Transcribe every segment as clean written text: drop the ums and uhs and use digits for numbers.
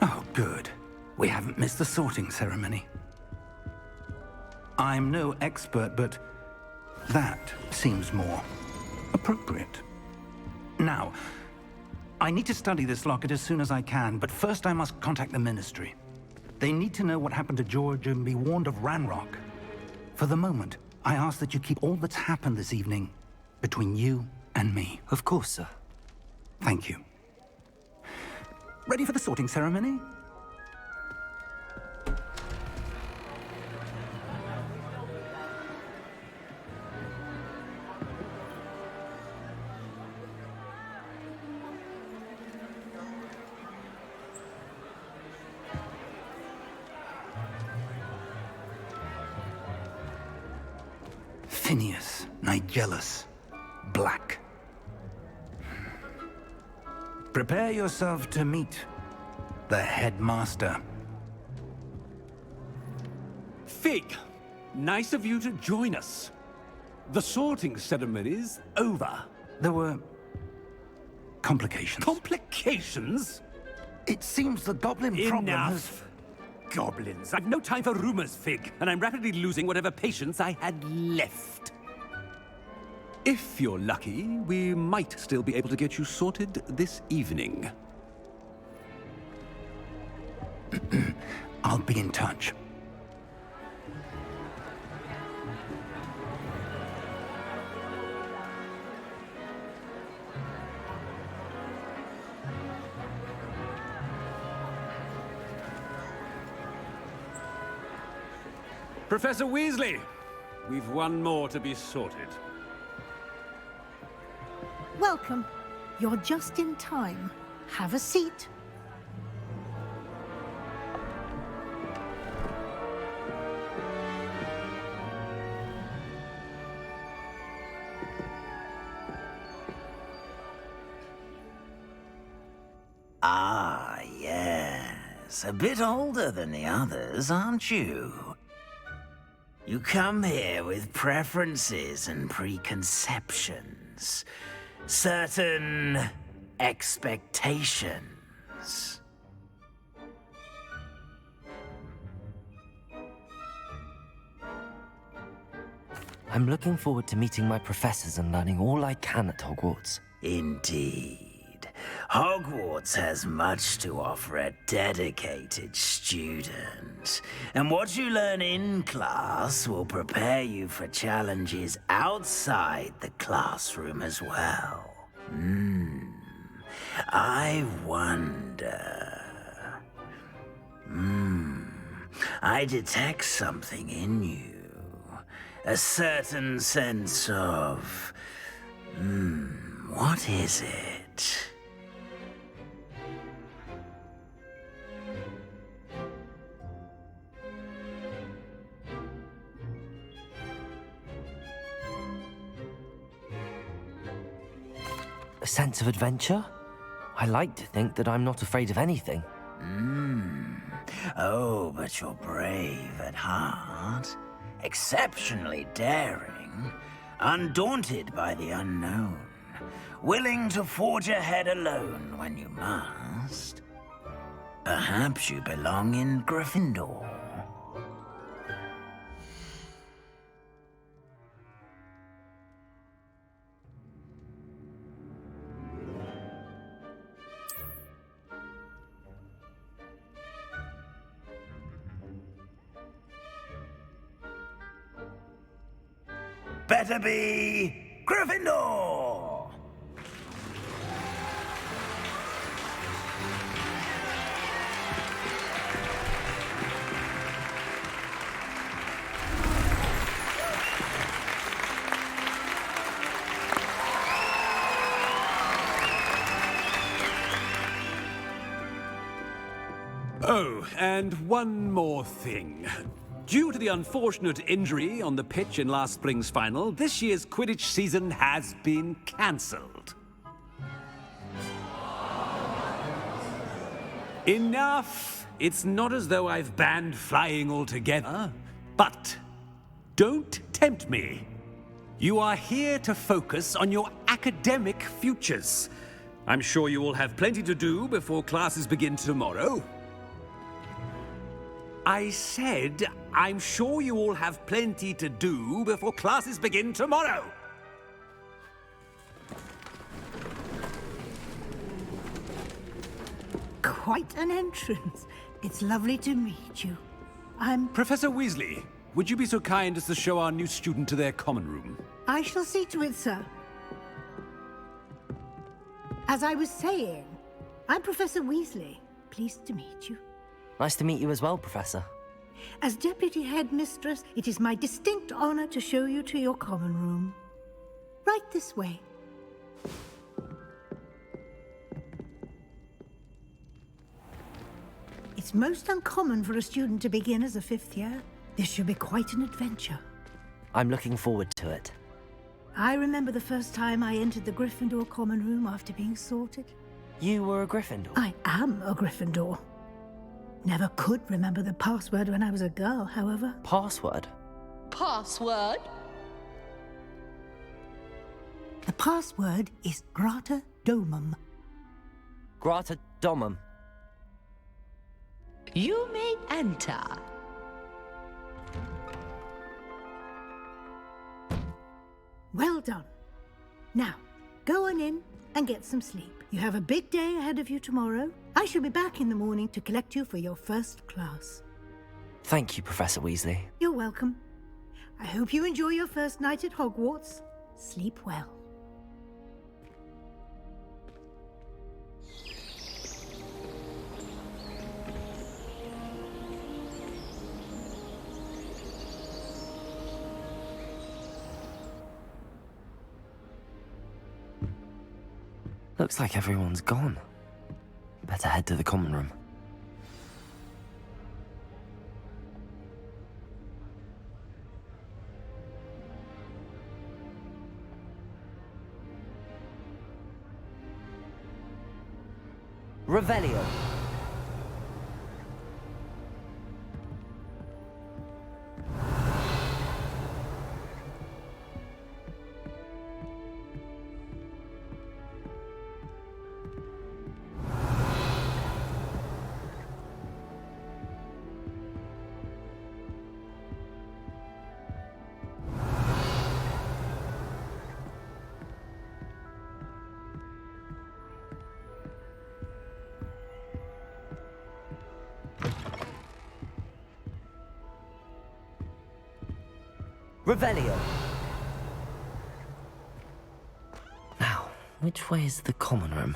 Oh, good. We haven't missed the sorting ceremony. I'm no expert, but that seems more appropriate. Now, I need to study this locket as soon as I can, but first I must contact the Ministry. They need to know what happened to George and be warned of Ranrock. For the moment, I ask that you keep all that's happened this evening between you and me. Of course, sir. Thank you. Ready for the sorting ceremony? Phineas, Nigellus, Black. Prepare yourself to meet the headmaster. Fig, nice of you to join us. The sorting ceremony's over. There were complications. Complications? It seems the goblin problem has... Enough! Goblins. I've no time for rumors, Fig, and I'm rapidly losing whatever patience I had left. If you're lucky, we might still be able to get you sorted this evening. I'll be in touch. Professor Weasley, we've one more to be sorted. Welcome. You're just in time. Have a seat. Ah, yes. A bit older than the others, aren't you? You come here with preferences and preconceptions. Certain expectations. I'm looking forward to meeting my professors and learning all I can at Hogwarts. Indeed. Hogwarts has much to offer a dedicated student. And what you learn in class will prepare you for challenges outside the classroom as well. I wonder... I detect something in you. A certain sense of... what is it? A sense of adventure? I like to think that I'm not afraid of anything. Oh, but you're brave at heart. Exceptionally daring. Undaunted by the unknown. Willing to forge ahead alone when you must. Perhaps you belong in Gryffindor. Better be Gryffindor! Oh, and one more thing. Due to the unfortunate injury on the pitch in last spring's final, this year's Quidditch season has been cancelled. Enough! It's not as though I've banned flying altogether, but don't tempt me. You are here to focus on your academic futures. I'm sure you will have plenty to do before classes begin tomorrow. I said, I'm sure you all have plenty to do before classes begin tomorrow. Quite an entrance. It's lovely to meet you. Professor Weasley, would you be so kind as to show our new student to their common room? I shall see to it, sir. As I was saying, I'm Professor Weasley. Pleased to meet you. Nice to meet you as well, Professor. As Deputy Headmistress, it is my distinct honor to show you to your common room. Right this way. It's most uncommon for a student to begin as a fifth year. This should be quite an adventure. I'm looking forward to it. I remember the first time I entered the Gryffindor common room after being sorted. You were a Gryffindor? I am a Gryffindor. Never could remember the password when I was a girl, however. Password? Password? The password is Grata Domum. Grata Domum. You may enter. Well done. Now, go on in and get some sleep. You have a big day ahead of you tomorrow. I shall be back in the morning to collect you for your first class. Thank you, Professor Weasley. You're welcome. I hope you enjoy your first night at Hogwarts. Sleep well. Looks like everyone's gone. Better head to the common room. Revelio. Revelio. Now, which way is the common room?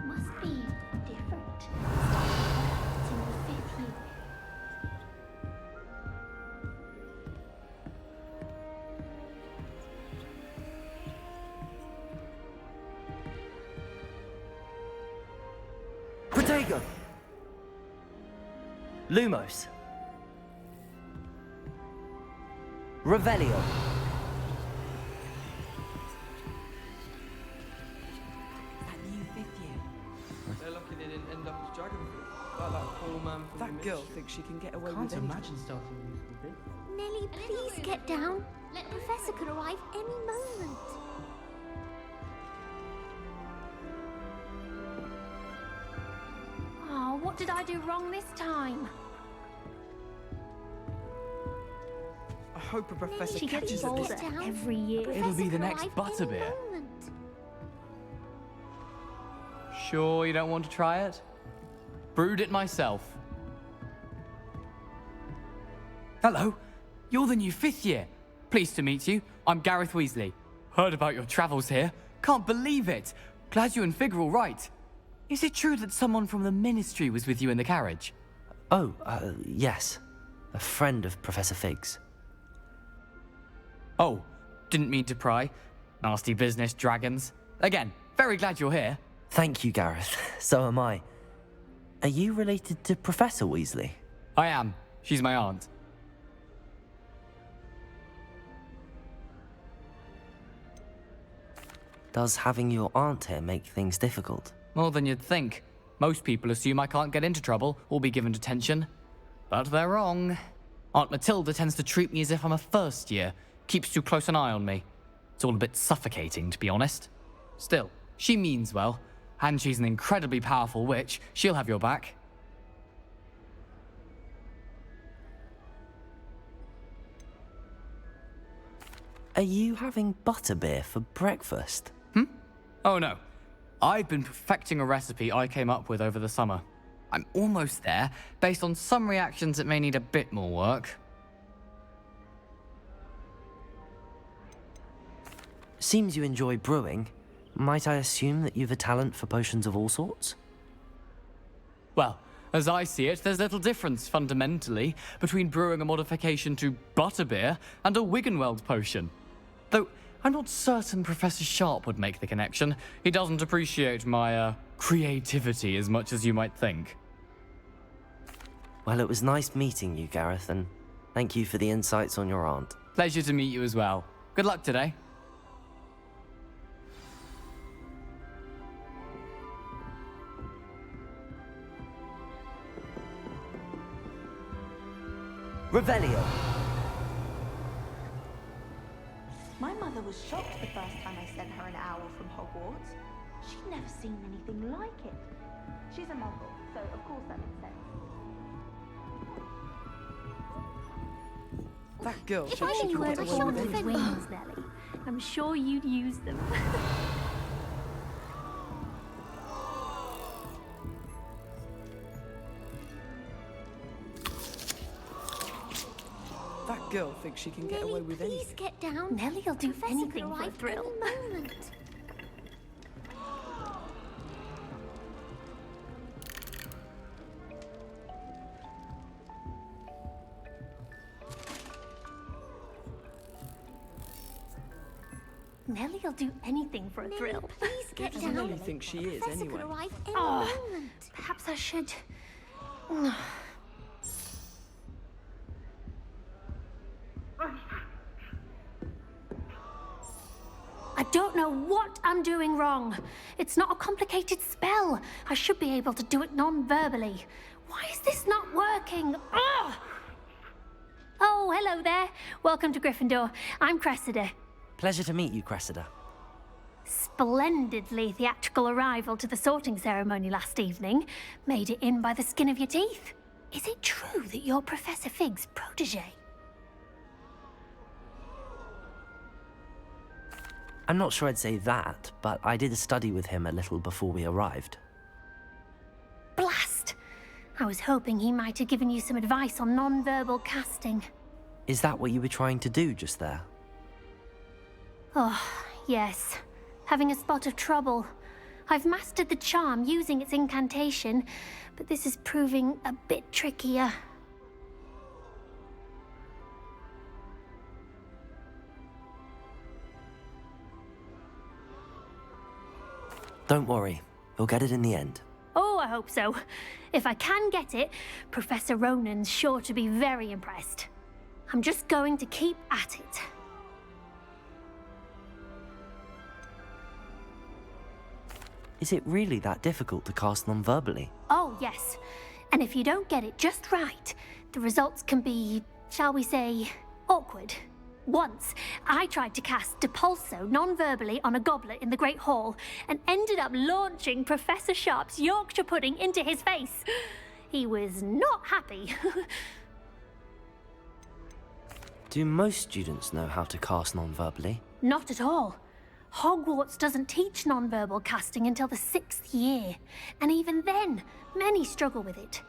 Must be different. It's in the fifth year. Protego! Lumos. Revelio. They're lucky they didn't end up as Dragonfruit. Like that poor man from That girl thinks she can get away Can't with anything. imagine starting a musical bit. Nelly, please get down. The professor could arrive any moment. Oh, what did I do wrong this time? I hope a professor She gets catches her this older time. every year. It'll be the next Butterbeer. Sure you don't want to try it? Brewed it myself. Hello, you're the new fifth year. Pleased to meet you. I'm Gareth Weasley. Heard about your travels here. Can't believe it. Glad you and Fig are all right. Is it true that someone from the Ministry was with you in the carriage? Oh, yes. A friend of Professor Fig's. Oh, didn't mean to pry. Nasty business, dragons. Again, very glad you're here. Thank you, Gareth. So am I. Are you related to Professor Weasley? I am. She's my aunt. Does having your aunt here make things difficult? More than you'd think. Most people assume I can't get into trouble or be given detention. But they're wrong. Aunt Matilda tends to treat me as if I'm a first year, keeps too close an eye on me. It's all a bit suffocating, to be honest. Still, she means well, and she's an incredibly powerful witch. She'll have your back. Are you having butterbeer for breakfast? Oh no. I've been perfecting a recipe I came up with over the summer. I'm almost there. Based on some reactions, it may need a bit more work. Seems you enjoy brewing. Might I assume that you've a talent for potions of all sorts? Well, as I see it, there's little difference, fundamentally, between brewing a modification to butterbeer and a Wiggenweld potion. Though, I'm not certain Professor Sharp would make the connection. He doesn't appreciate my, creativity as much as you might think. Well, it was nice meeting you, Gareth, and thank you for the insights on your aunt. Pleasure to meet you as well. Good luck today. Revelio. My mother was shocked the first time I sent her an owl from Hogwarts. She'd never seen anything like it. She's a muggle, so of course that makes sense. That girl, If she I should knew where get to away shop with for it. wings, Nelly, I'm sure you'd use them. That girl thinks she can get Nelly, away with please anything. get down. Nelly'll do Professor anything could for a arrive thrill. any moment. Nelly'll do anything for a Nelly, thrill. please get Doesn't down. Nelly think she is, Professor anyway? could arrive any Oh. moment. Perhaps I should. I don't know what I'm doing wrong. It's not a complicated spell. I should be able to do it non-verbally. Why is this not working? Ugh! Oh, hello there. Welcome to Gryffindor. I'm Cressida. Pleasure to meet you, Cressida. Splendidly theatrical arrival to the sorting ceremony last evening. Made it in by the skin of your teeth. Is it true that you're Professor Fig's protege? I'm not sure I'd say that, but I did study with him a little before we arrived. Blast! I was hoping he might have given you some advice on non-verbal casting. Is that what you were trying to do just there? Oh, yes. Having a spot of trouble. I've mastered the charm using its incantation, but this is proving a bit trickier. Don't worry, you'll get it in the end. Oh, I hope so. If I can get it, Professor Ronan's sure to be very impressed. I'm just going to keep at it. Is it really that difficult to cast non-verbally? Oh, yes. And if you don't get it just right, the results can be, shall we say, awkward. Once, I tried to cast Depulso non-verbally on a goblet in the Great Hall and ended up launching Professor Sharp's Yorkshire pudding into his face. He was not happy. Do most students know how to cast non-verbally? Not at all. Hogwarts doesn't teach non-verbal casting until the 6th year, and even then, many struggle with it.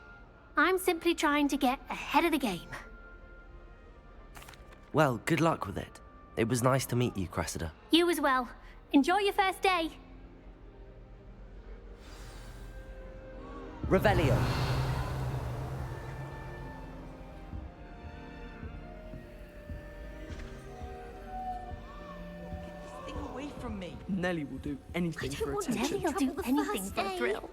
I'm simply trying to get ahead of the game. Well, good luck with it. It was nice to meet you, Cressida. You as well. Enjoy your first day. Revelio. Stay away from me. Nelly will do anything don't for want attention. Nelly'll do Trouble the anything first for a day. thrill.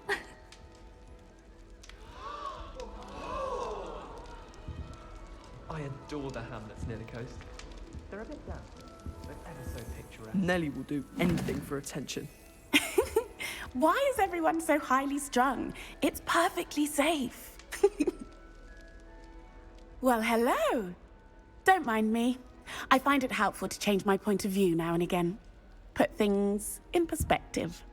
I adore the hamlets near the coast. They're a bit damp, but ever so picturesque. Nelly will do anything for attention. Why is everyone so highly strung? It's perfectly safe. Well, hello. Don't mind me. I find it helpful to change my point of view now and again. Put things in perspective.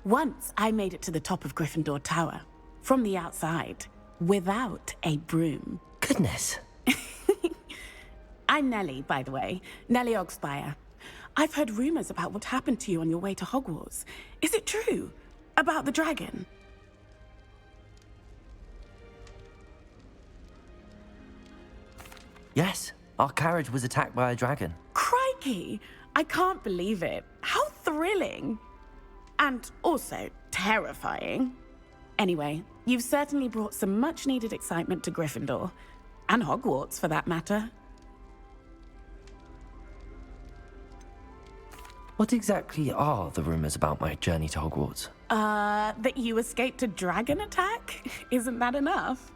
Once I made it to the top of Gryffindor Tower, from the outside, without a broom. Goodness. I'm Nellie, by the way. Nellie Ogspire. I've heard rumors about what happened to you on your way to Hogwarts. Is it true? About the dragon? Yes, our carriage was attacked by a dragon. Crikey! I can't believe it. How thrilling! And also terrifying. Anyway, you've certainly brought some much-needed excitement to Gryffindor. And Hogwarts, for that matter. What exactly are the rumors about my journey to Hogwarts? That you escaped a dragon attack? Isn't that enough?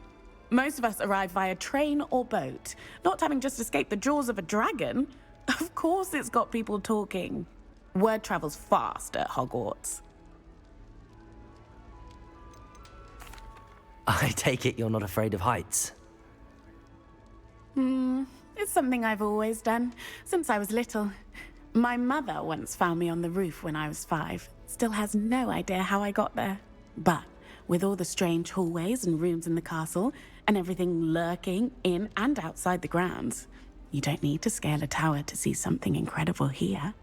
Most of us arrive via train or boat, not having just escaped the jaws of a dragon. Of course it's got people talking. Word travels fast at Hogwarts. I take it you're not afraid of heights. It's something I've always done, since I was little. My mother once found me on the roof when I was 5. Still has no idea how I got there. But with all the strange hallways and rooms in the castle, and everything lurking in and outside the grounds, you don't need to scale a tower to see something incredible here.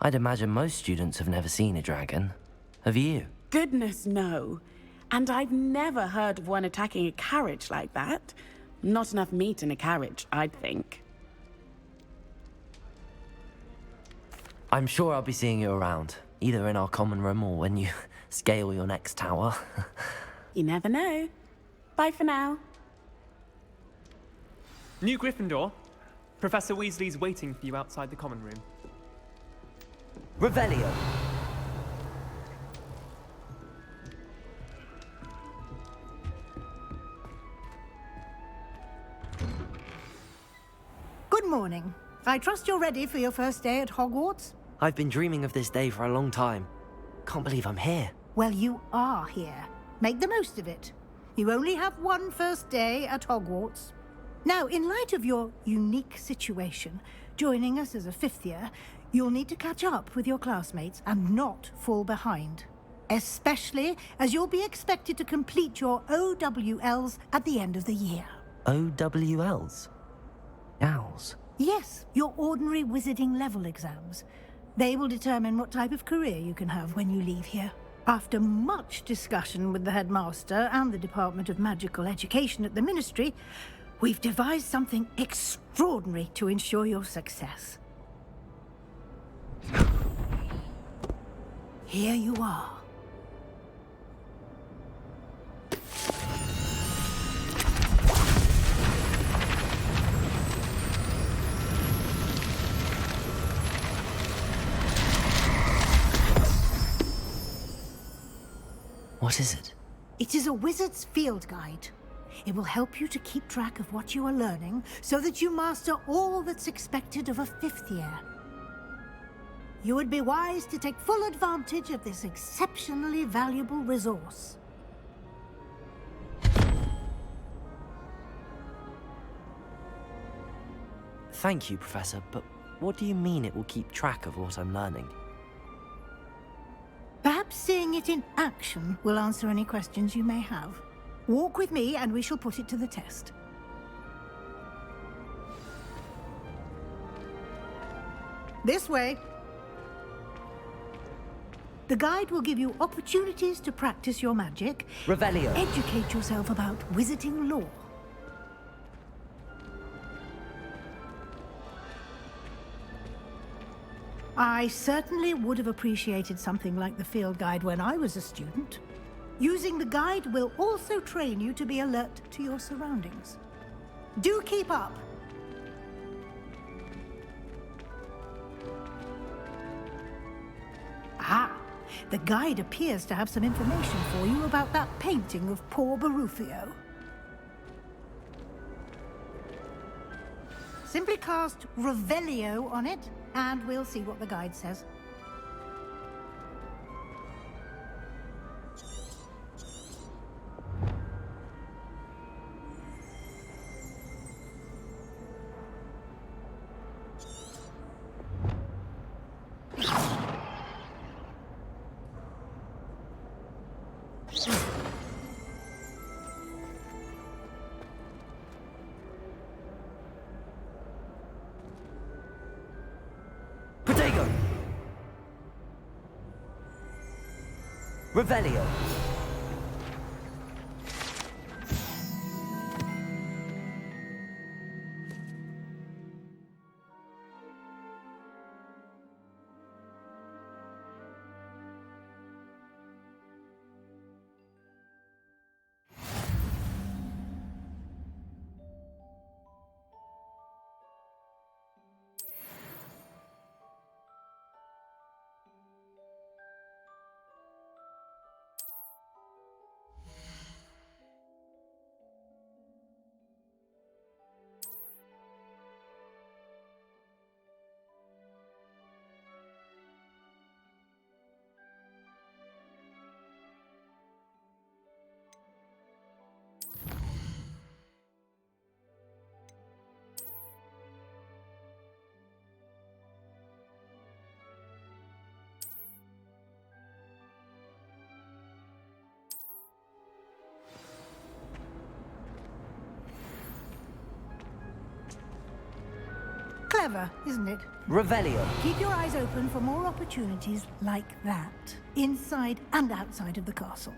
I'd imagine most students have never seen a dragon. Have you? Goodness, no. And I've never heard of one attacking a carriage like that. Not enough meat in a carriage, I'd think. I'm sure I'll be seeing you around, either in our common room or when you scale your next tower. You never know. Bye for now. New Gryffindor. Professor Weasley's waiting for you outside the common room. Revelio. Good morning. I trust you're ready for your first day at Hogwarts? I've been dreaming of this day for a long time. Can't believe I'm here. Well, you are here. Make the most of it. You only have one first day at Hogwarts. Now, in light of your unique situation, joining us as a 5th year, you'll need to catch up with your classmates and not fall behind. Especially as you'll be expected to complete your OWLs at the end of the year. OWLs? Owls? Yes, your ordinary wizarding level exams. They will determine what type of career you can have when you leave here. After much discussion with the headmaster and the Department of Magical Education at the Ministry, we've devised something extraordinary to ensure your success. Here you are. What is it? It is a wizard's field guide. It will help you to keep track of what you are learning so that you master all that's expected of a 5th year. You would be wise to take full advantage of this exceptionally valuable resource. Thank you, Professor, but what do you mean it will keep track of what I'm learning? Perhaps seeing it in action will answer any questions you may have. Walk with me and we shall put it to the test. This way. The guide will give you opportunities to practice your magic. Revelio. Educate yourself about wizarding lore. I certainly would have appreciated something like the field guide when I was a student. Using the guide will also train you to be alert to your surroundings. Do keep up. Ah, the guide appears to have some information for you about that painting of poor Barufio. Simply cast Revelio on it, and we'll see what the guide says. Revelio. Clever, isn't it? Revelio. Keep your eyes open for more opportunities like that, inside and outside of the castle.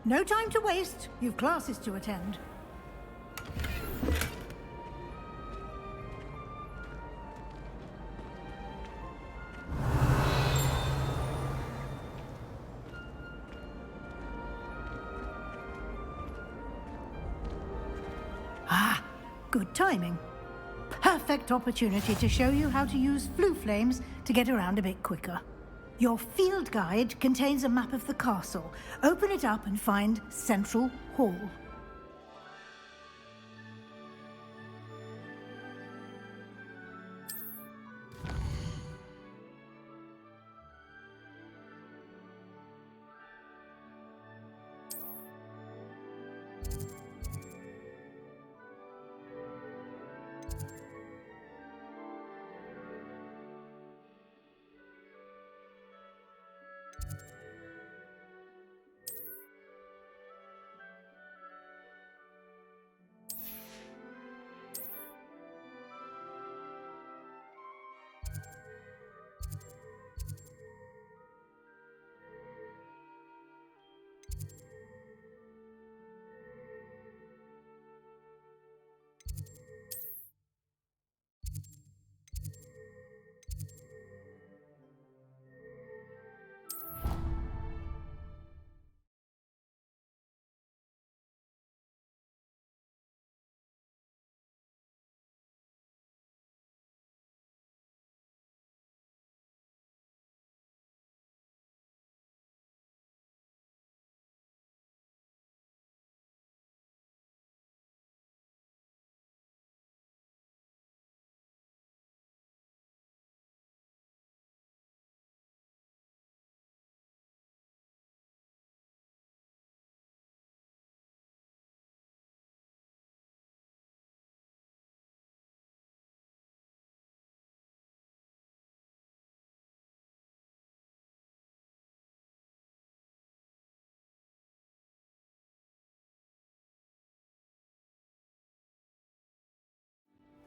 No time to waste. You've classes to attend. Ah, good timing. Perfect opportunity to show you how to use flue flames to get around a bit quicker. Your field guide contains a map of the castle. Open it up and find Central Hall.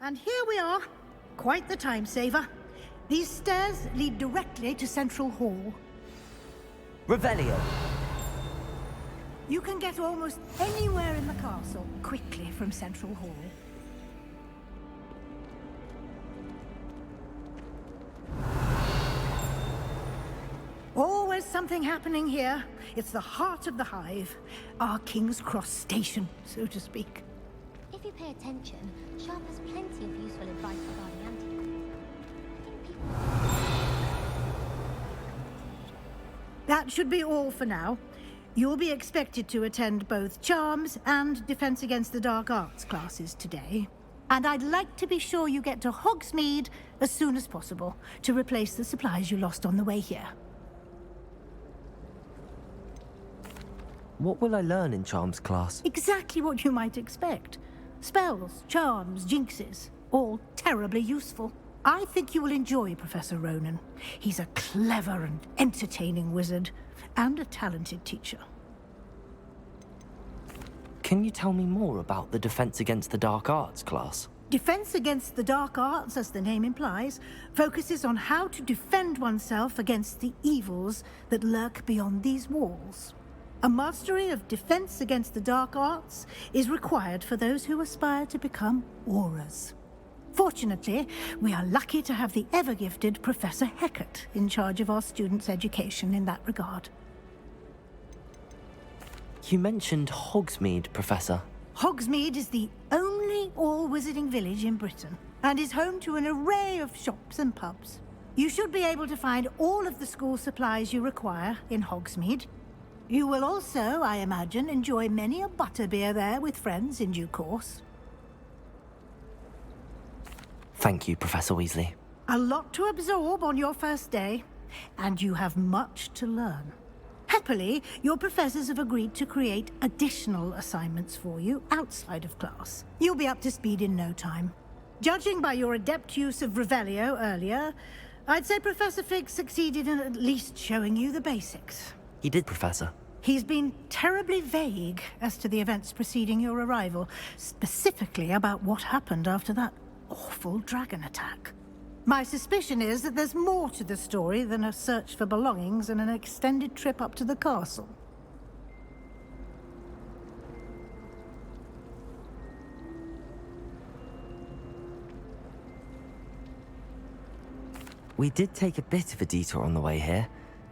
And here we are. Quite the time saver. These stairs lead directly to Central Hall. Revelio. You can get almost anywhere in the castle quickly from Central Hall. Always something happening here. It's the heart of the hive. Our King's Cross station, so to speak. If you pay attention, Sharp has plenty of useful advice regarding antidotes. That should be all for now. You'll be expected to attend both Charms and Defense Against the Dark Arts classes today. And I'd like to be sure you get to Hogsmeade as soon as possible to replace the supplies you lost on the way here. What will I learn in Charms class? Exactly what you might expect. Spells, charms, jinxes, all terribly useful. I think you will enjoy Professor Ronan. He's a clever and entertaining wizard, and a talented teacher. Can you tell me more about the Defense Against the Dark Arts class? Defense Against the Dark Arts, as the name implies, focuses on how to defend oneself against the evils that lurk beyond these walls. A mastery of Defense Against the Dark Arts is required for those who aspire to become auras. Fortunately, we are lucky to have the ever-gifted Professor Hecat in charge of our students' education in that regard. You mentioned Hogsmeade, Professor. Hogsmeade is the only all-wizarding village in Britain and is home to an array of shops and pubs. You should be able to find all of the school supplies you require in Hogsmeade. You will also, I imagine, enjoy many a butterbeer there with friends in due course. Thank you, Professor Weasley. A lot to absorb on your first day, and you have much to learn. Happily, your professors have agreed to create additional assignments for you outside of class. You'll be up to speed in no time. Judging by your adept use of Revelio earlier, I'd say Professor Fig succeeded in at least showing you the basics. He did, Professor. He's been terribly vague as to the events preceding your arrival, specifically about what happened after that awful dragon attack. My suspicion is that there's more to the story than a search for belongings and an extended trip up to the castle. We did take a bit of a detour on the way here.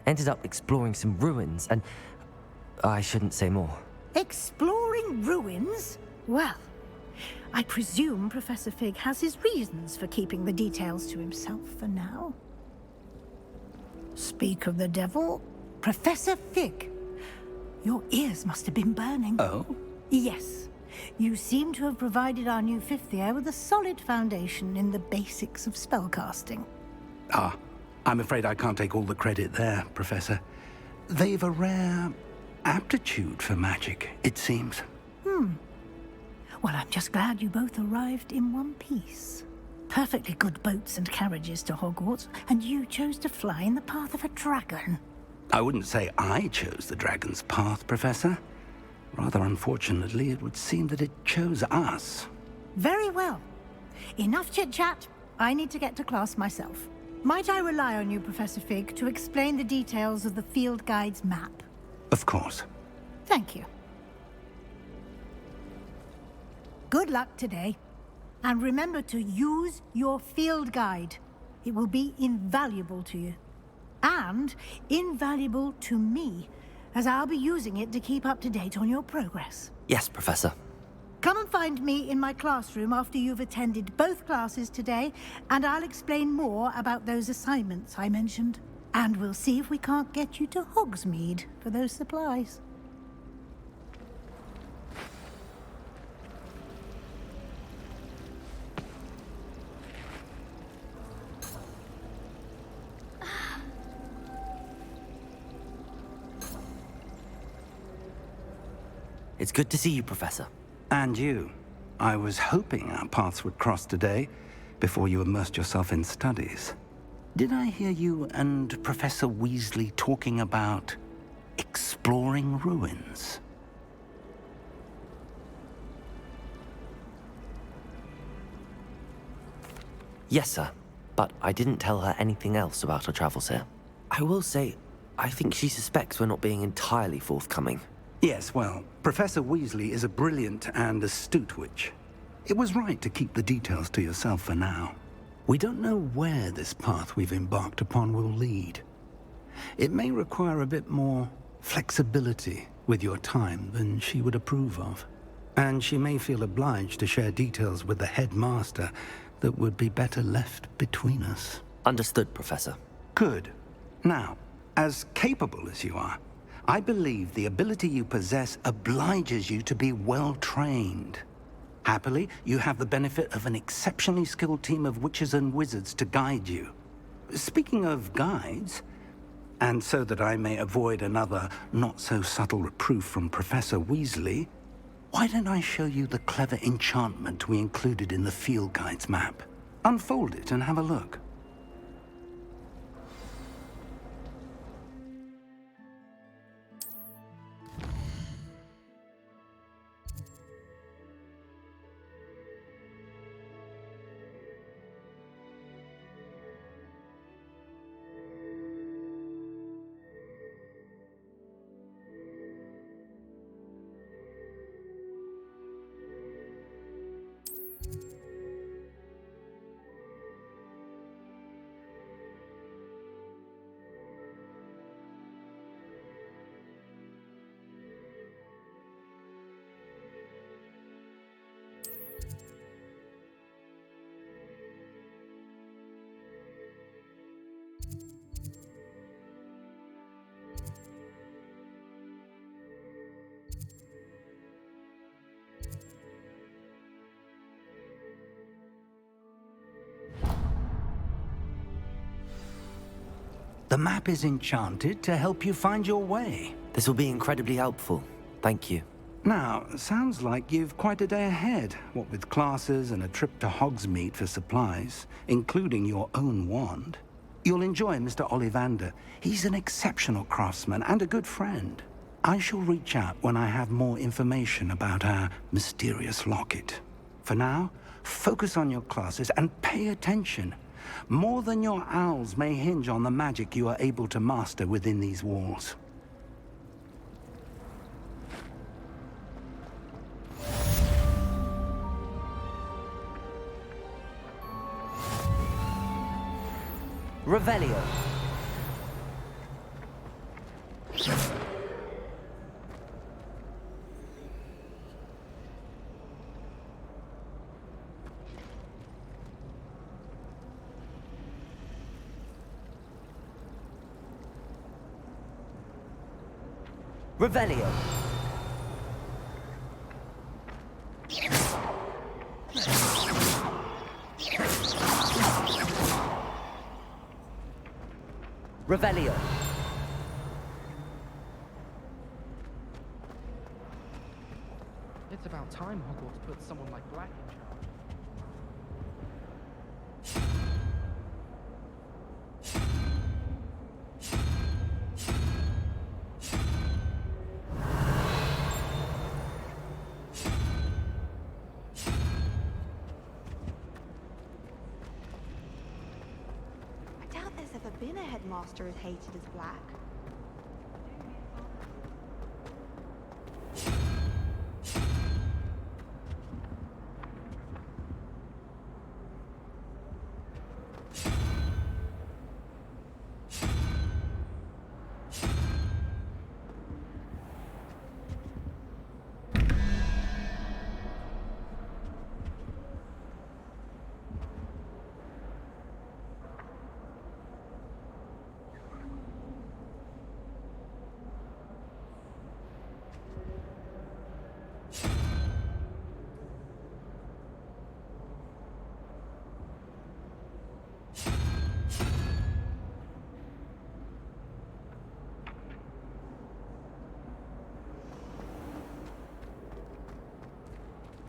Ended up exploring some ruins and... I shouldn't say more. Exploring ruins? Well, I presume Professor Fig has his reasons for keeping the details to himself for now. Speak of the devil, Professor Fig. Your ears must have been burning. Oh? Yes. You seem to have provided our new fifth year with a solid foundation in the basics of spellcasting. Ah, I'm afraid I can't take all the credit there, Professor. They've a rare aptitude for magic, it seems. Well, I'm just glad you both arrived in one piece. Perfectly good boats and carriages to Hogwarts, and you chose to fly in the path of a dragon. I wouldn't say I chose the dragon's path, Professor. Rather unfortunately, it would seem that it chose us. Very well. Enough chit-chat. I need to get to class myself. Might I rely on you, Professor Fig, to explain the details of the field guide's map? Of course. Thank you. Good luck today. And remember to use your field guide. It will be invaluable to you. And invaluable to me, as I'll be using it to keep up to date on your progress. Yes, Professor. Come and find me in my classroom after you've attended both classes today, and I'll explain more about those assignments I mentioned. And we'll see if we can't get you to Hogsmeade for those supplies. It's good to see you, Professor. And you. I was hoping our paths would cross today, before you immersed yourself in studies. Did I hear you and Professor Weasley talking about exploring ruins? Yes, sir. But I didn't tell her anything else about our travels here. I will say, I think she suspects we're not being entirely forthcoming. Yes, well, Professor Weasley is a brilliant and astute witch. It was right to keep the details to yourself for now. We don't know where this path we've embarked upon will lead. It may require a bit more flexibility with your time than she would approve of. And she may feel obliged to share details with the headmaster that would be better left between us. Understood, Professor. Good. Now, as capable as you are, I believe the ability you possess obliges you to be well-trained. Happily, you have the benefit of an exceptionally skilled team of witches and wizards to guide you. Speaking of guides, and so that I may avoid another not-so-subtle reproof from Professor Weasley, why don't I show you the clever enchantment we included in the field guide's map? Unfold it and have a look. The map is enchanted to help you find your way. This will be incredibly helpful. Thank you. Now, sounds like you've quite a day ahead, what with classes and a trip to Hogsmeade for supplies, including your own wand. You'll enjoy Mr. Ollivander. He's an exceptional craftsman and a good friend. I shall reach out when I have more information about our mysterious locket. For now, focus on your classes and pay attention. More than your owls may hinge on the magic you are able to master within these walls. Revelio. Revelio. Revelio. It's about time Hogwarts put someone like Black in charge. I doubt there's ever been a headmaster as hated as Black.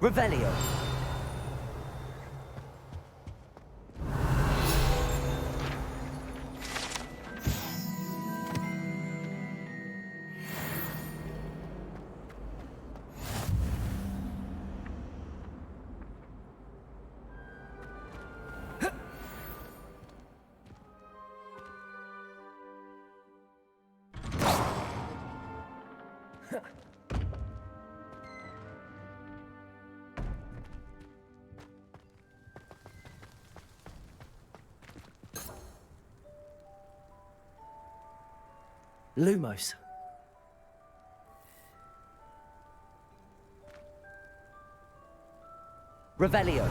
Revelio. Lumos. Revelio.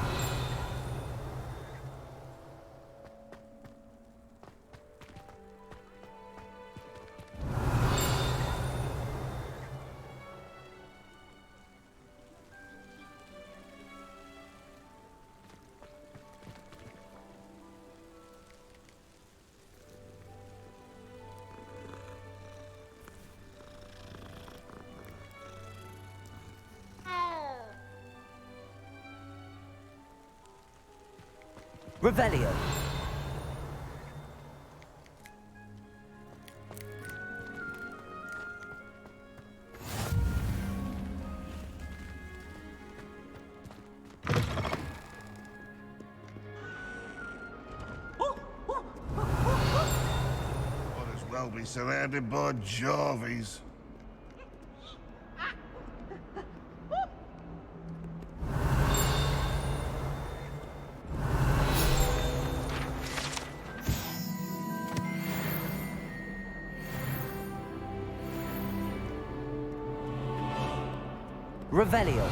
Revelio. Might as well be surrounded by Jarvies. Revelio.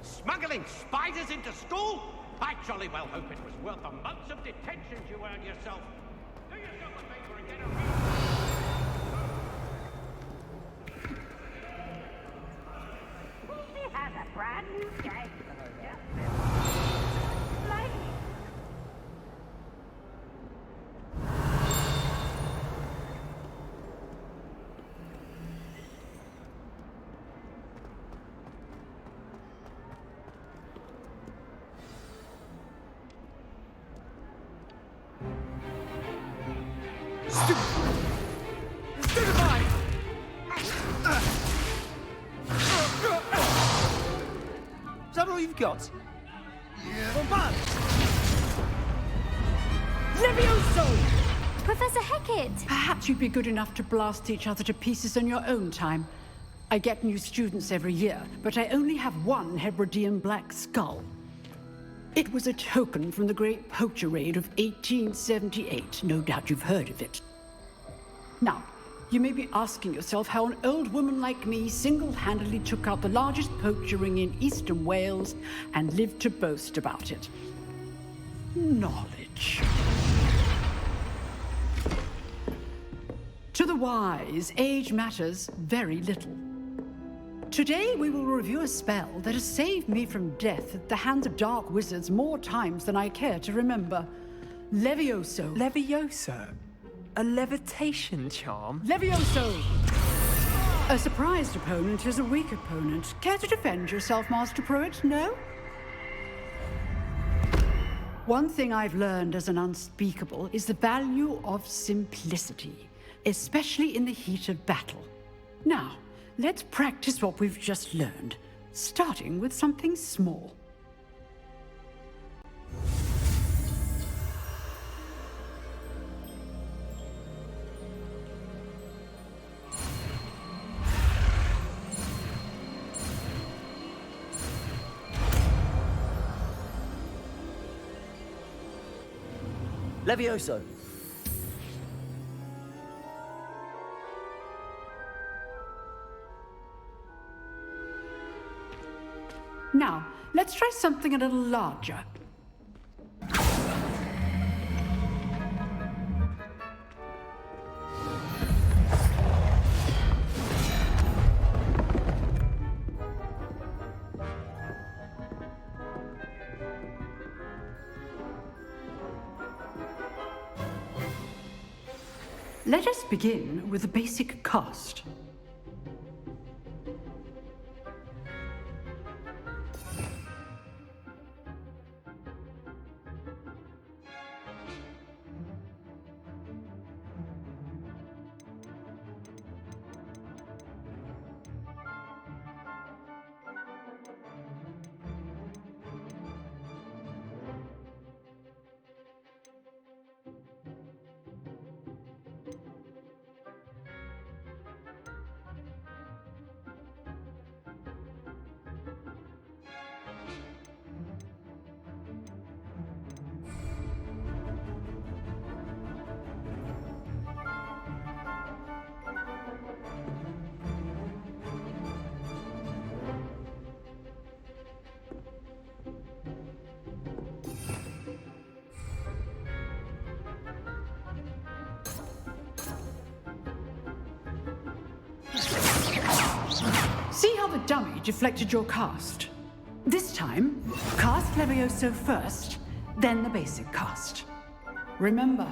Smuggling spiders into school? I jolly well hope it was worth the months of detention you earned yourself. Do yourself a favor and get over here. She has a brand new day. Just you've got? Levioso! Professor Hackett! Perhaps you'd be good enough to blast each other to pieces in your own time. I get new students every year, but I only have one Hebridean black skull. It was a token from the Great Poacher Raid of 1878. No doubt you've heard of it. Now, you may be asking yourself how an old woman like me single-handedly took out the largest poacher ring in eastern Wales and lived to boast about it. Knowledge. To the wise, age matters very little. Today we will review a spell that has saved me from death at the hands of dark wizards more times than I care to remember. Levioso. Levioso? A levitation charm? Levioso! A surprised opponent is a weak opponent. Care to defend yourself, Master Pruitt? No? One thing I've learned as an unspeakable is the value of simplicity, especially in the heat of battle. Now, let's practice what we've just learned, starting with something small. Levioso! Now, let's try something a little larger. Let us begin with the basic cast. See how the dummy deflected your cast? This time, cast Levioso first, then the basic cast. Remember,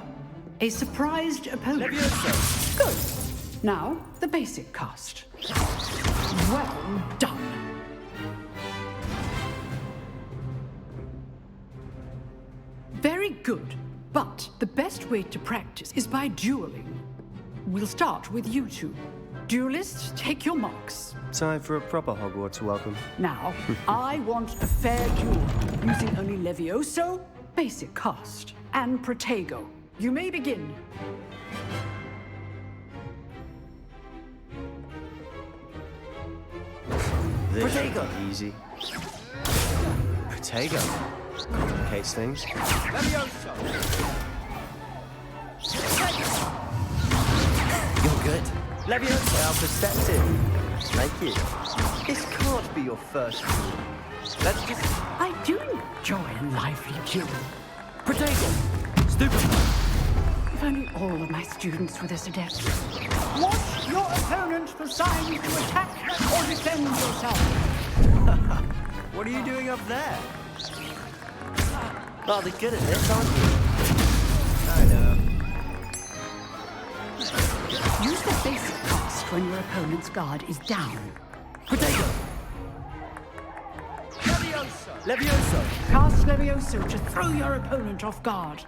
a surprised opponent. Levioso! Good. Now, the basic cast. Well done. Very good, but the best way to practice is by dueling. We'll start with you two. Duelists, take your marks. Time for a proper Hogwarts welcome. Now, I want a fair duel, using only Levioso, basic cast, and Protego. You may begin. This should be easy. Protego. Complicates things. You're good. Levioso, our perspective. Thank you. This can't be your first duel. Let's just... I do enjoy a lively duel. Protego! Stupefy! If only all of my students were this adept. Watch your opponent for signs to attack or defend yourself. What are you doing up there? Rather good at this, aren't you? I know. Use the basic cast when your opponent's guard is down. Protego! Levioso! Levioso! Cast Levioso to throw your opponent off guard.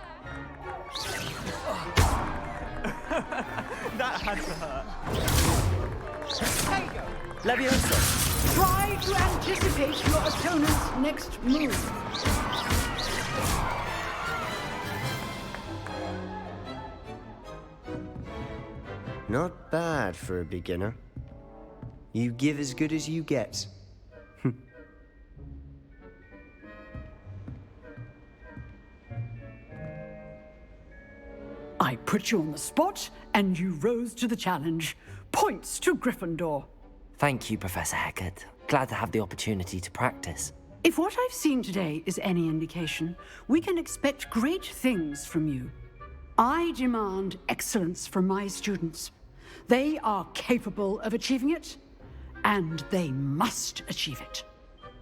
That had to hurt. Leviosa! Try to anticipate your opponent's next move. Not bad for a beginner. You give as good as you get. I put you on the spot, and you rose to the challenge. Points to Gryffindor. Thank you, Professor Hecat. Glad to have the opportunity to practice. If what I've seen today is any indication, we can expect great things from you. I demand excellence from my students. They are capable of achieving it, and they must achieve it.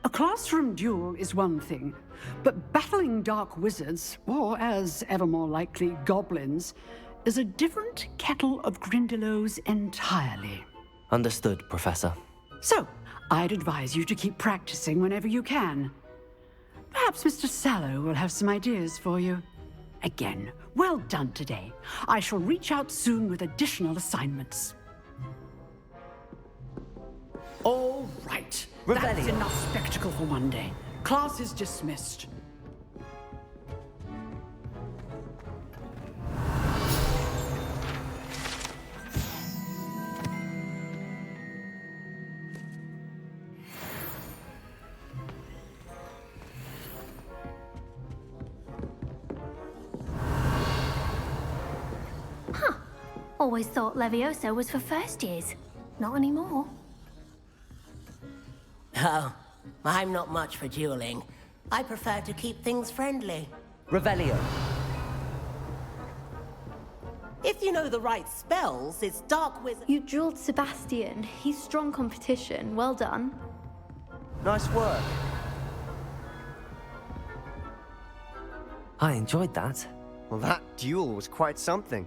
A classroom duel is one thing, but battling dark wizards, or as ever more likely, goblins, is a different kettle of Grindylows entirely. Understood, Professor. So, I'd advise you to keep practicing whenever you can. Perhaps Mr. Sallow will have some ideas for you. Again, well done today. I shall reach out soon with additional assignments. All right. That's enough spectacle for one day. Class is dismissed. Always thought Levioso was for first years. Not anymore. Oh, I'm not much for dueling. I prefer to keep things friendly. Revelio. If you know the right spells, it's Dark Wizard. You dueled Sebastian. He's strong competition. Well done. Nice work. I enjoyed that. Well, that duel was quite something.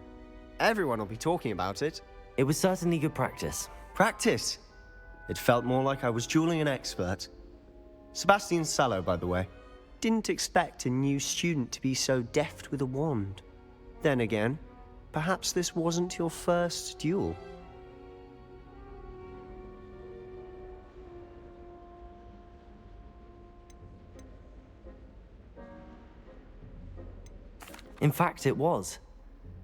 Everyone will be talking about it. It was certainly good practice. Practice? It felt more like I was dueling an expert. Sebastian Sallow, by the way. Didn't expect a new student to be so deft with a wand. Then again, perhaps this wasn't your first duel. In fact, it was.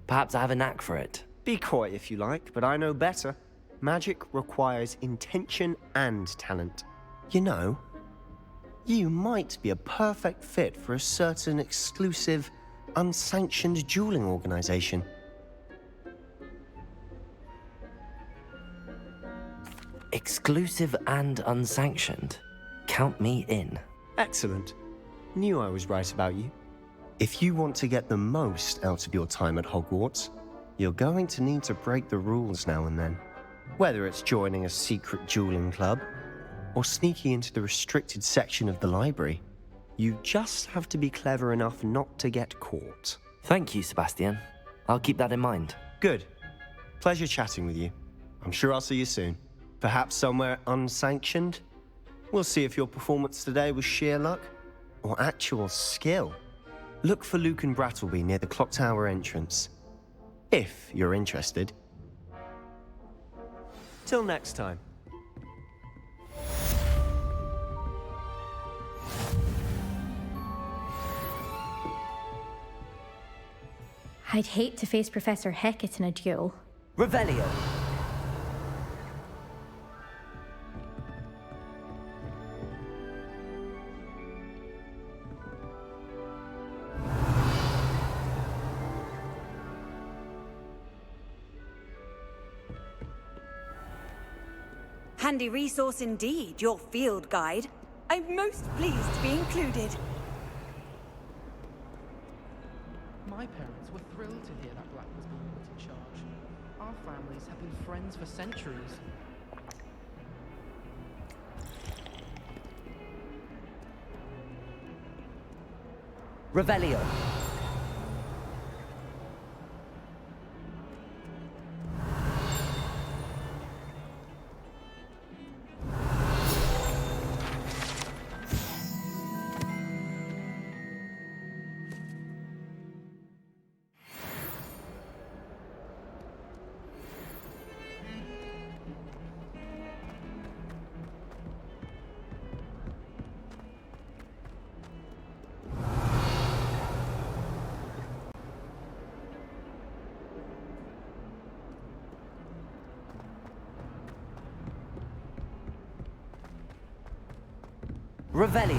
Perhaps I have a knack for it. Be coy if you like, but I know better. Magic requires intention and talent. You know, you might be a perfect fit for a certain exclusive, unsanctioned dueling organization. Exclusive and unsanctioned. Count me in. Excellent. Knew I was right about you. If you want to get the most out of your time at Hogwarts, you're going to need to break the rules now and then. Whether it's joining a secret dueling club, or sneaking into the restricted section of the library, you just have to be clever enough not to get caught. Thank you, Sebastian. I'll keep that in mind. Good. Pleasure chatting with you. I'm sure I'll see you soon. Perhaps somewhere unsanctioned? We'll see if your performance today was sheer luck, or actual skill. Look for Luke and Brattleby near the clock tower entrance. If you're interested. Till next time. I'd hate to face Professor Hecat in a duel. Revelio. Handy resource indeed, your field guide. I'm most pleased to be included. My parents were thrilled to hear that Black was being put in charge. Our families have been friends for centuries. Revelio. Revelio.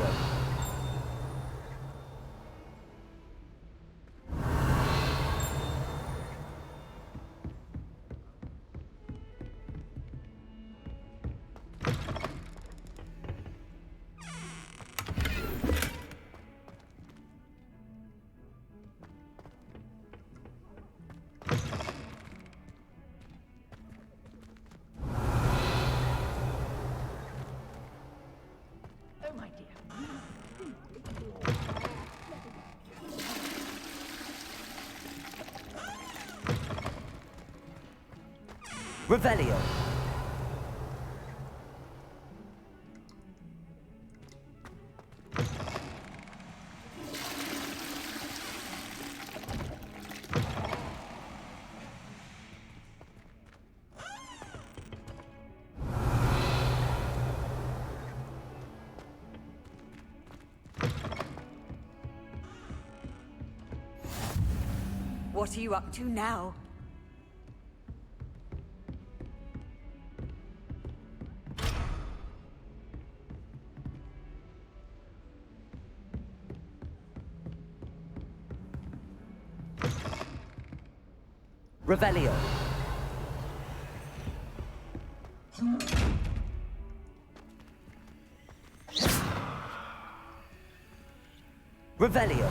Oh, my dear. Revelio. What are you up to now? Revelio. Revelio.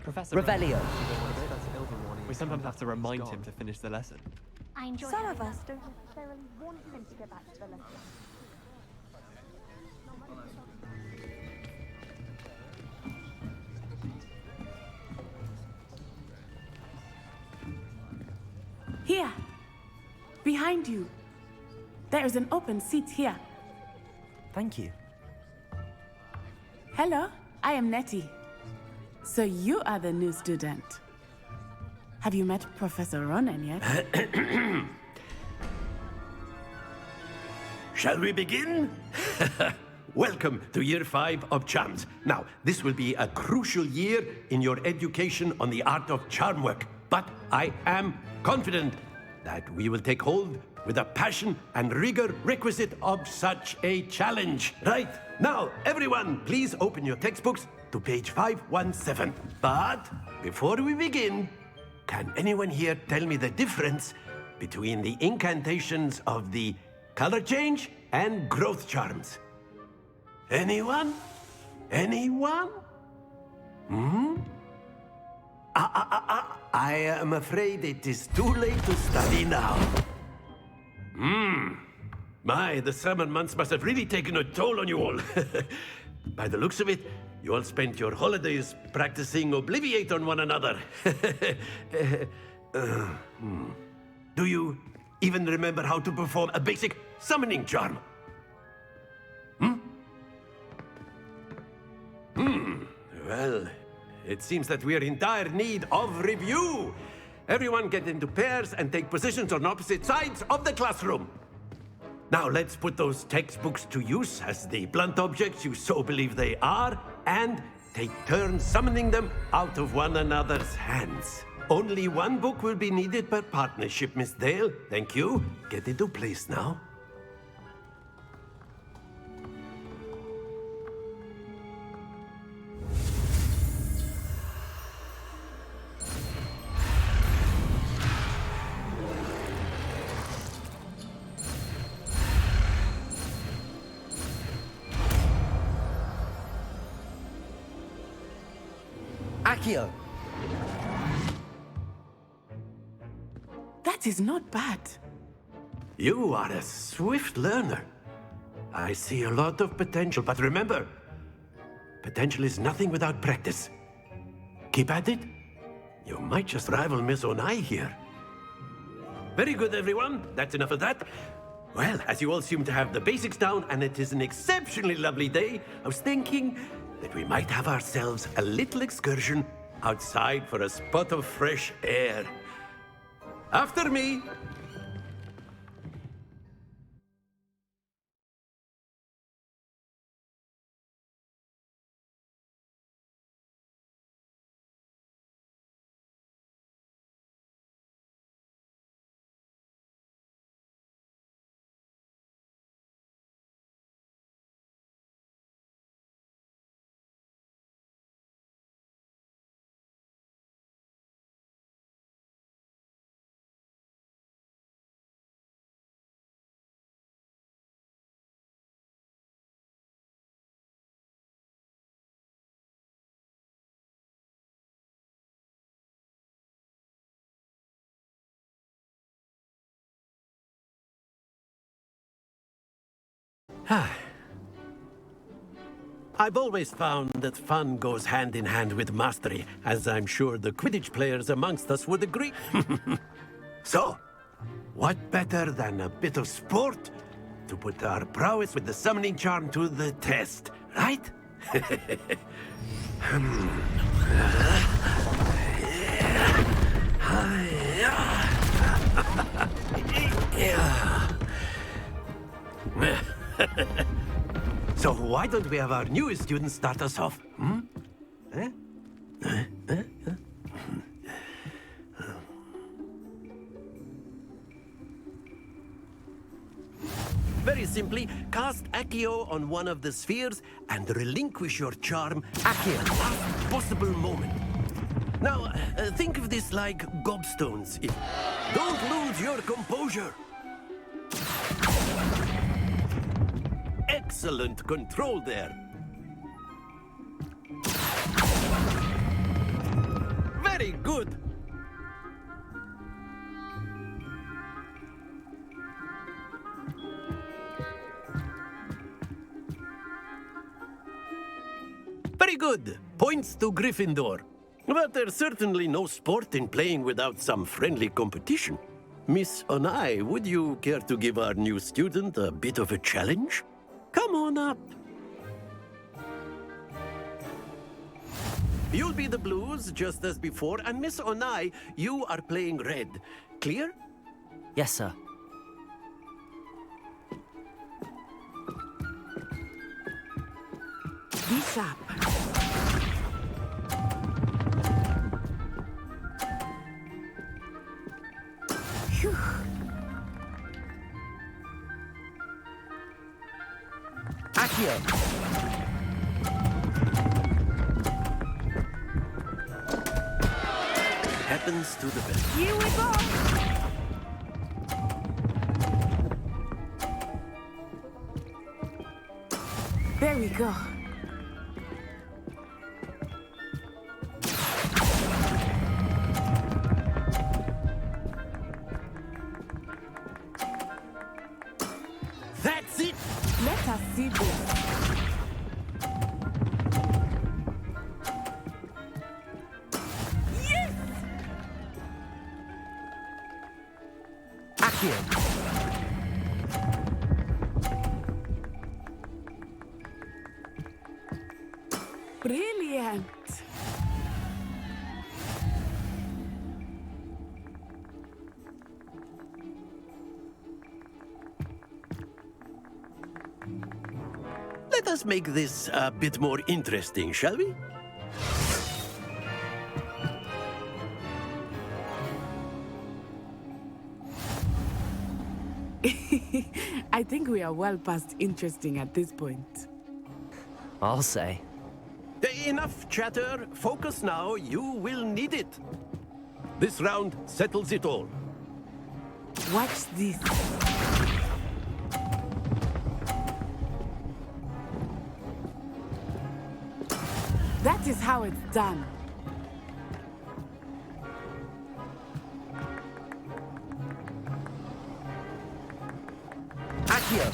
Professor Revelio. We sometimes have to remind him to finish the lesson. I enjoy Some having of us that. don't necessarily want him to go back to the lesson. Here. Behind you. There is an open seat here. Thank you. Hello, I am Nettie. So you are the new student. Have you met Professor Ronan yet? Shall we begin? Welcome to Year 5 of Charms. Now, this will be a crucial year in your education on the art of charm work. But I am confident that we will take hold with the passion and rigor requisite of such a challenge. Right, now, everyone, please open your textbooks to page 517. But before we begin, can anyone here tell me the difference between the incantations of the color change and growth charms? Anyone? Anyone? I am afraid it is too late to study now. My, the summer months must have really taken a toll on you all. By the looks of it, you all spent your holidays practicing Obliviate on one another. Do you even remember how to perform a basic summoning charm? Well, it seems that we are in dire need of review. Everyone get into pairs and take positions on opposite sides of the classroom. Now let's put those textbooks to use as the blunt objects you so believe they are, and take turns summoning them out of one another's hands. Only one book will be needed per partnership, Miss Dale. Thank you. Get into place now. Accio. That is not bad. You are a swift learner. I see a lot of potential, but remember, potential is nothing without practice. Keep at it. You might just rival Miss Onai here. Very good, everyone. That's enough of that. Well, as you all seem to have the basics down, and it is an exceptionally lovely day, I was thinking that we might have ourselves a little excursion outside for a spot of fresh air. After me! I've always found that fun goes hand in hand with mastery, as I'm sure the Quidditch players amongst us would agree. So, what better than a bit of sport to put our prowess with the summoning charm to the test, right? So why don't we have our newest student start us off? Very simply, cast Accio on one of the spheres and relinquish your charm at the last possible moment. Now, think of this like gobstones. Don't lose your composure. Excellent control there. Very good. Very good. Points to Gryffindor. But there's certainly no sport in playing without some friendly competition. Miss Onai, would you care to give our new student a bit of a challenge? Come on up. You'll be the blues, just as before, and Miss Onai, you are playing red. Clear? Yes, sir. Be sharp. Phew. Accio! Happens to the best. Here we go! There we go. That's it! Let us see this. Yes! Accio! Brilliant! Let us make this a bit more interesting, shall we? I think we are well past interesting at this point. I'll say. Enough chatter. Focus now. You will need it. This round settles it all. Watch this. That is how it's done. Accio!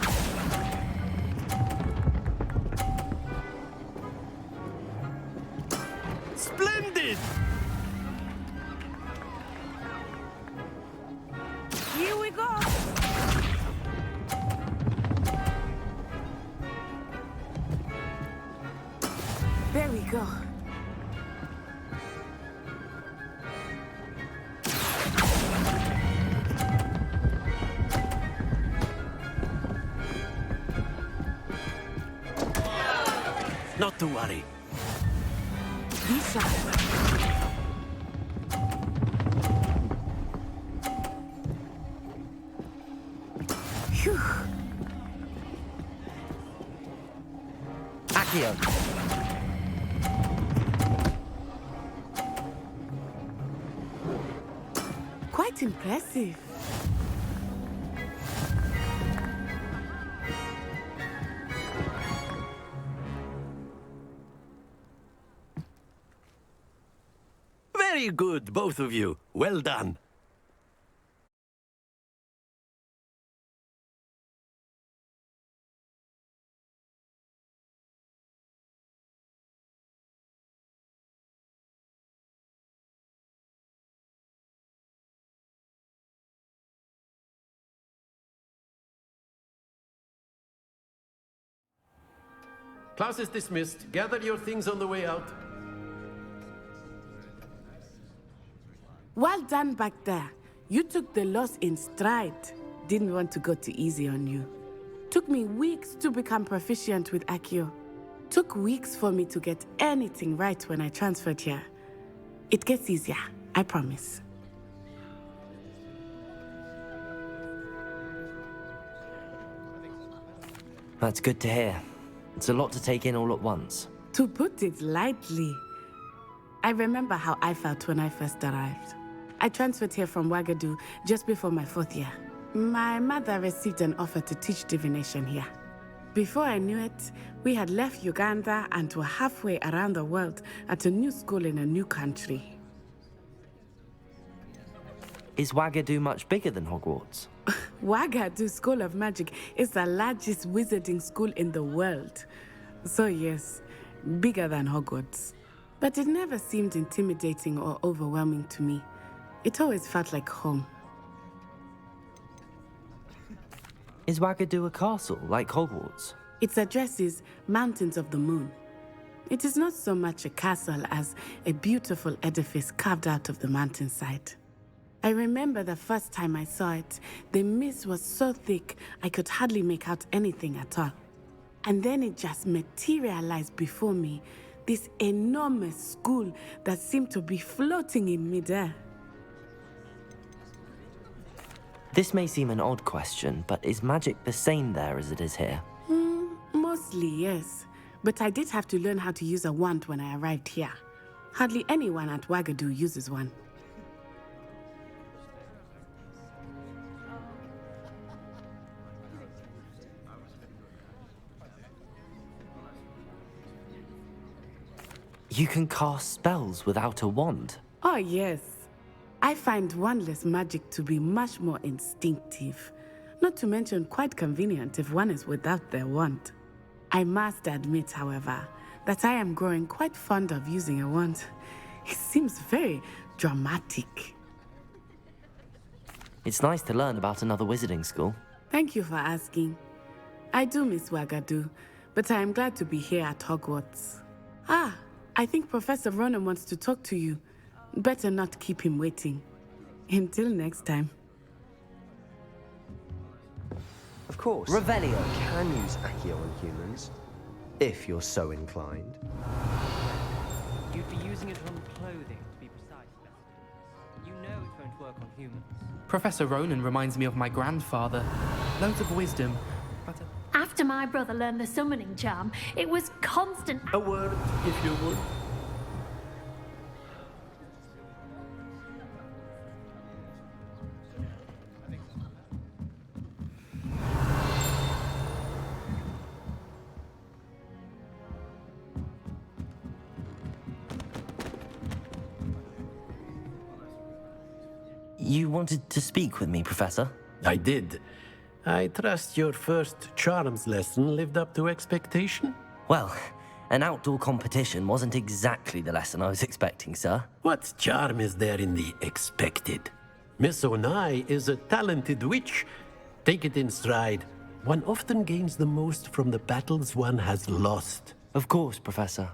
Splendid! Here we go! we go. Not to worry. Be sharp. Phew. Accio. Quite impressive. Very good, both of you. Well done. Class is dismissed. Gather your things on the way out. Well done back there. You took the loss in stride. Didn't want to go too easy on you. Took me weeks to become proficient with Accio. Took weeks for me to get anything right when I transferred here. It gets easier, I promise. That's good to hear. It's a lot to take in all at once. To put it lightly, I remember how I felt when I first arrived. I transferred here from Ouagadougou just before my 4th year. My mother received an offer to teach divination here. Before I knew it, we had left Uganda and were halfway around the world at a new school in a new country. Is Ouagadougou much bigger than Hogwarts? Ouagadougou School of Magic is the largest wizarding school in the world. So yes, bigger than Hogwarts. But it never seemed intimidating or overwhelming to me. It always felt like home. Is Ouagadougou a castle, like Hogwarts? Its address is Mountains of the Moon. It is not so much a castle as a beautiful edifice carved out of the mountainside. I remember the first time I saw it, the mist was so thick I could hardly make out anything at all. And then it just materialized before me, this enormous school that seemed to be floating in midair. This may seem an odd question, but is magic the same there as it is here? Mostly, yes. But I did have to learn how to use a wand when I arrived here. Hardly anyone at Ouagadougou uses one. You can cast spells without a wand? Oh, yes. I find wandless magic to be much more instinctive. Not to mention quite convenient if one is without their wand. I must admit, however, that I am growing quite fond of using a wand. It seems very dramatic. It's nice to learn about another wizarding school. Thank you for asking. I do miss Ouagadougou, but I am glad to be here at Hogwarts. Ah, I think Professor Ronan wants to talk to you. Better not keep him waiting. Until next time. Of course. Revelio. You can use Accio on humans, if you're so inclined. You'd be using it on clothing, to be precise. You know it won't work on humans. Professor Ronan reminds me of my grandfather. Loads of wisdom, but After my brother learned the summoning charm, it was constant. A word, if you would. You wanted to speak with me, Professor? I did. I trust your first charms lesson lived up to expectation? Well, an outdoor competition wasn't exactly the lesson I was expecting, sir. What charm is there in the expected? Miss Onai is a talented witch. Take it in stride. One often gains the most from the battles one has lost. Of course, Professor.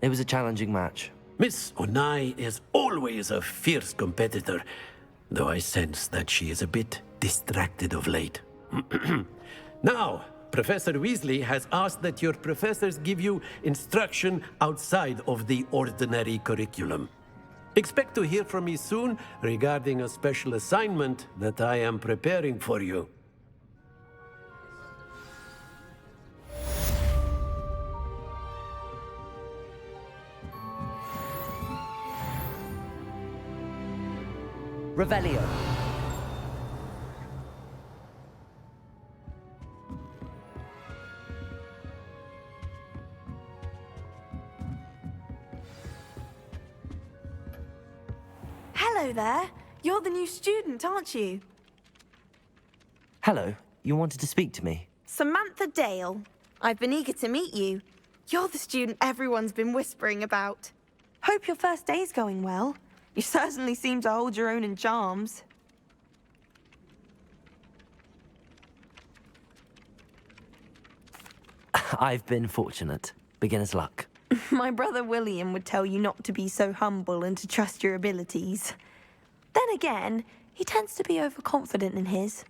It was a challenging match. Miss Onai is always a fierce competitor, though I sense that she is a bit distracted of late. Now, Professor Weasley has asked that your professors give you instruction outside of the ordinary curriculum. Expect to hear from me soon regarding a special assignment that I am preparing for you. Revelio. Hello there. You're the new student, aren't you? Hello, you wanted to speak to me? Samantha Dale. I've been eager to meet you. You're the student everyone's been whispering about. Hope your first day's going well. You certainly seem to hold your own in charms. I've been fortunate. Beginner's luck. My brother William would tell you not to be so humble and to trust your abilities. Then again, he tends to be overconfident in his.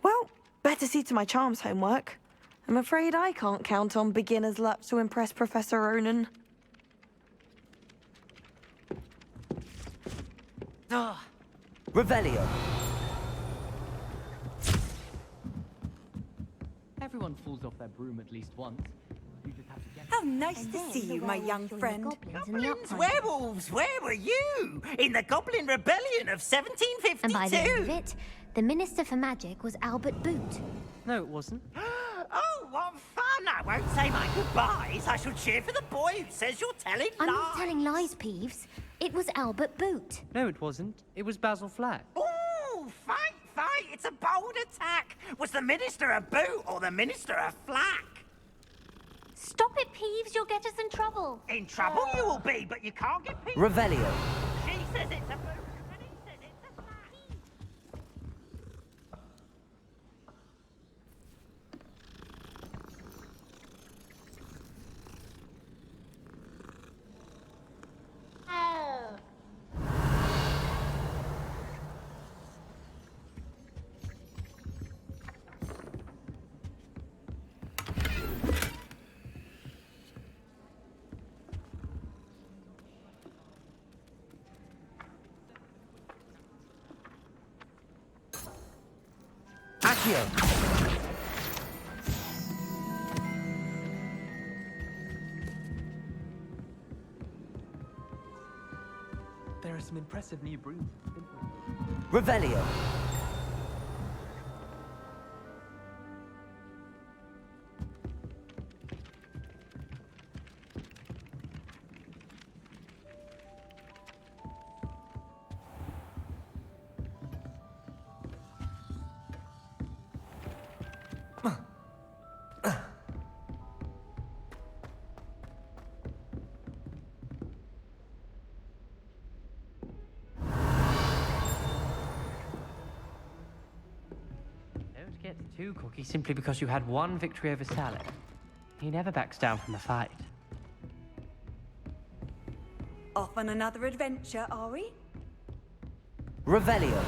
Well, better see to my charms homework. I'm afraid I can't count on beginner's luck to impress Professor Ronan. Revelio. Everyone falls off their broom at least once. You just have to get... How nice to see you, my young friend. Goblins, werewolves, where were you? In the Goblin Rebellion of 1752? And by the end of it, the Minister for Magic was Albert Boot. No, it wasn't. Oh, what fun! I won't say my goodbyes. I shall cheer for the boy who says you're telling I'm lies. not telling lies, Peeves. It was Albert Boot. No, it wasn't. It was Basil Flack. Ooh, fight! It's a bold attack. Was the Minister a boot or the Minister a flack? Stop it, Peeves. You'll get us in trouble. In trouble you will be, but you can't get people. Revelio. She says it's a boot, and he says it's a flack. Accio. There are some impressive new brooms. Revelio. Don't get too cocky simply because you had one victory over Salad. He never backs down from a fight. Off on another adventure, are we? Revelio.